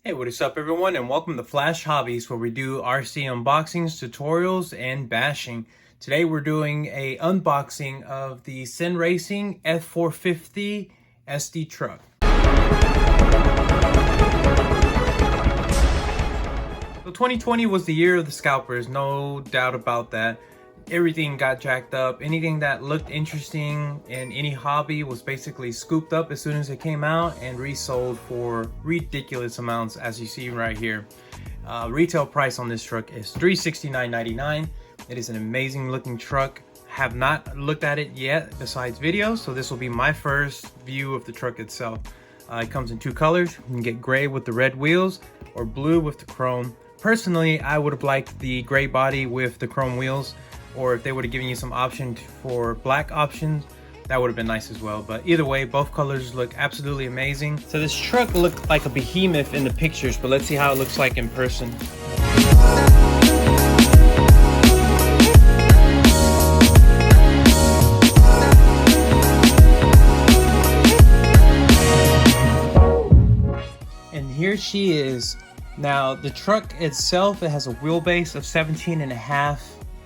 Hey, what is up everyone, and welcome to Flash Hobbies, where we do RC unboxings, tutorials, and bashing. Today we're doing a unboxing of the Sin Racing F-450 SD truck. So 2020 was the year of the scalpers, no doubt about that. Everything got jacked up. Anything that looked interesting in any hobby was basically scooped up as soon as it came out and resold for ridiculous amounts, as you see right here. Retail price on this truck is $369.99. It is an amazing looking truck. Have not looked at it yet besides videos, so this will be my first view of the truck itself. It comes in two colors. You can get gray with the red wheels or blue with the chrome. Personally, I would have liked the gray body with the chrome wheels, or if they would have given you some option for black options, that would have been nice as well. But either way, both colors look absolutely amazing. So this truck looked like a behemoth in the pictures, but let's see how it looks like in person. And here she is. Now the truck itself, it has a wheelbase of 17.5,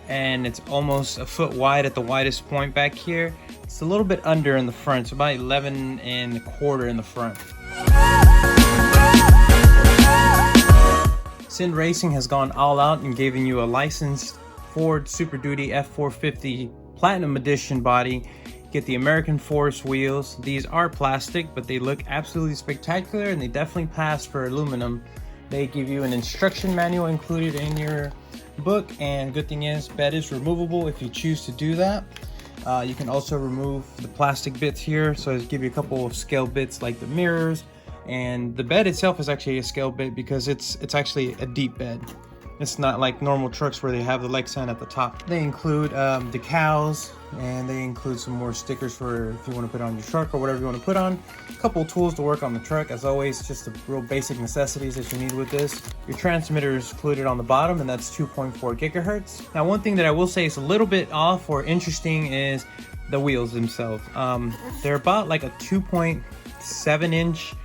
and it's almost a foot wide at the widest point back here. It's a little bit under in the front, so about 11.25 in the front. Sin Racing has gone all out and given you a licensed Ford Super Duty F-450 Platinum Edition body. Get the American Force wheels. These are plastic, but they look absolutely spectacular, and they definitely pass for aluminum. They give you an instruction manual included in your book, and good thing is bed is removable if you choose to do that. You can also remove the plastic bits here, so it'll give you a couple of scale bits like the mirrors, and the bed itself is actually a scale bit because it's actually a deep bed. It's not like normal trucks where they have the Lexan at the top. They include decals, and they include some more stickers for if you want to put on your truck or whatever you want to put on. A couple of tools to work on the truck. As always, just the real basic necessities that you need with this. Your transmitter is included on the bottom, and that's 2.4 gigahertz. Now, one thing that I will say is a little bit off or interesting is the wheels themselves. They're about like a 2.7 inch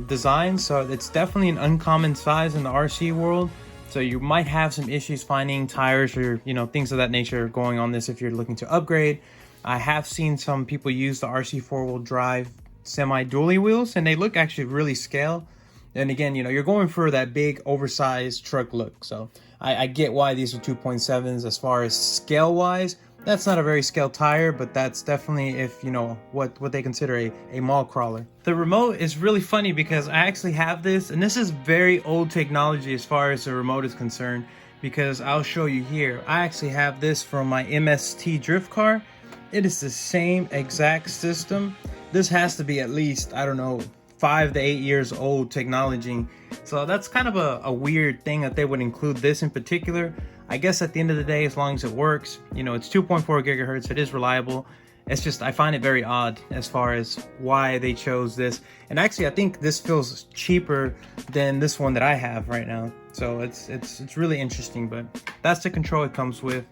design, so it's definitely an uncommon size in the RC world. So you might have some issues finding tires or, things of that nature going on this if you're looking to upgrade. I have seen some people use the RC four-wheel drive semi-dually wheels, and they look actually really scale. And again, you're going for that big oversized truck look. So I get why these are 2.7s as far as scale-wise. That's not a very scaled tire, but that's definitely if what they consider a mall crawler. The remote is really funny because I actually have this, and this is very old technology as far as the remote is concerned, because I'll show you here. I actually have this from my MST drift car. It is the same exact system. This has to be at least, I don't know, 5 to 8 years old technology. So that's kind of a weird thing that they would include this in particular. I guess at the end of the day, as long as it works, it's 2.4 gigahertz, it is reliable. It's just, I find it very odd as far as why they chose this. And actually, I think this feels cheaper than this one that I have right now. So it's really interesting, but that's the control it comes with.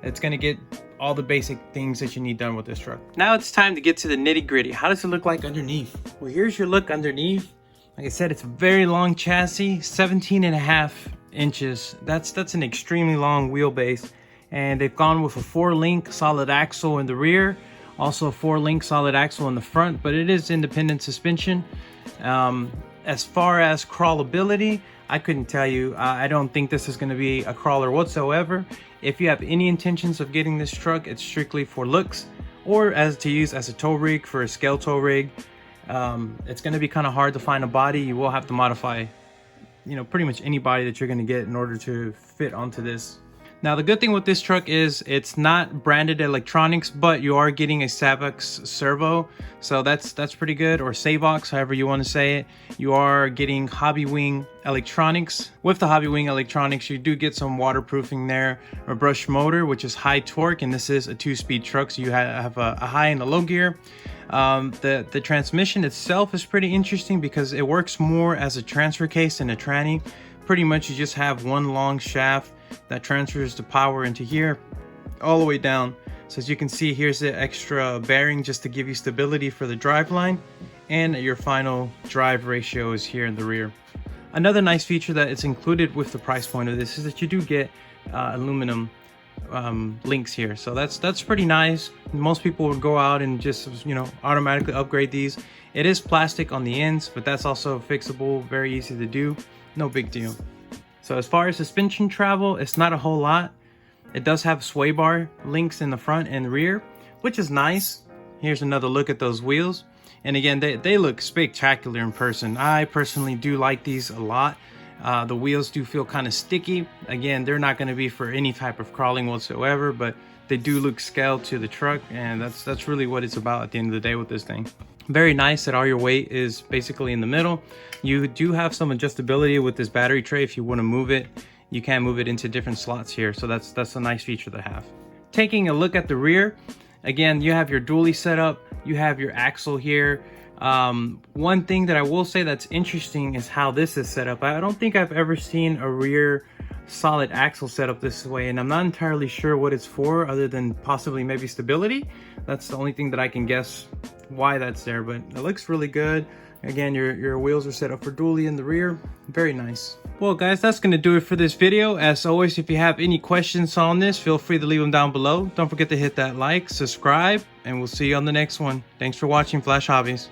It's gonna get all the basic things that you need done with this truck. Now it's time to get to the nitty gritty. How does it look like underneath? Well, here's your look underneath. Like I said, it's a very long chassis, 17.5 inches. That's an extremely long wheelbase, and they've gone with a 4-link solid axle in the rear, also a 4-link solid axle in the front, but it is independent suspension. As far as crawlability, I couldn't tell you. I don't think this is going to be a crawler whatsoever. If you have any intentions of getting this truck, it's strictly for looks or to use as a tow rig for a scale tow rig. It's going to be kind of hard to find a body. You will have to modify pretty much any body that you're going to get in order to fit onto this. Now, the good thing with this truck is it's not branded electronics, but you are getting a Savox servo, so that's pretty good, or Savox, however you want to say it. You are getting Hobbywing electronics. With the Hobbywing electronics, you do get some waterproofing there, a brush motor, which is high torque, and this is a 2-speed truck, so you have a high and a low gear. The transmission itself is pretty interesting because it works more as a transfer case than a tranny. Pretty much you just have one long shaft that transfers the power into here all the way down. So as you can see, here's the extra bearing just to give you stability for the drive line, and your final drive ratio is here in the rear. Another nice feature that it's included with the price point of this is that you do get aluminum links here, so that's pretty nice. Most people would go out and just, you know, automatically upgrade these. It is plastic on the ends, but that's also fixable, very easy to do, no big deal. So as far as suspension travel, it's not a whole lot. It does have sway bar links in the front and rear, which is nice. Here's another look at those wheels, and again, they look spectacular in person. I personally do like these a lot. The wheels do feel kind of sticky. Again, they're not going to be for any type of crawling whatsoever, but they do look scaled to the truck, and that's really what it's about at the end of the day with this thing. Very nice that all your weight is basically in the middle. You do have some adjustability with this battery tray. If you want to move it, you can move it into different slots here, so that's a nice feature to have. Taking a look at the rear, again, you have your dually setup, you have your axle here. One thing that I will say that's interesting is how this is set up. I don't think I've ever seen a rear solid axle set up this way, and I'm not entirely sure what it's for, other than possibly maybe stability. That's the only thing that I can guess why that's there, but it looks really good. Again, your wheels are set up for dually in the rear. Very nice. Well guys, that's gonna do it for this video. As always, if you have any questions on this, feel free to leave them down below. Don't forget to hit that like, subscribe, and we'll see you on the next one. Thanks for watching Flash Hobbies.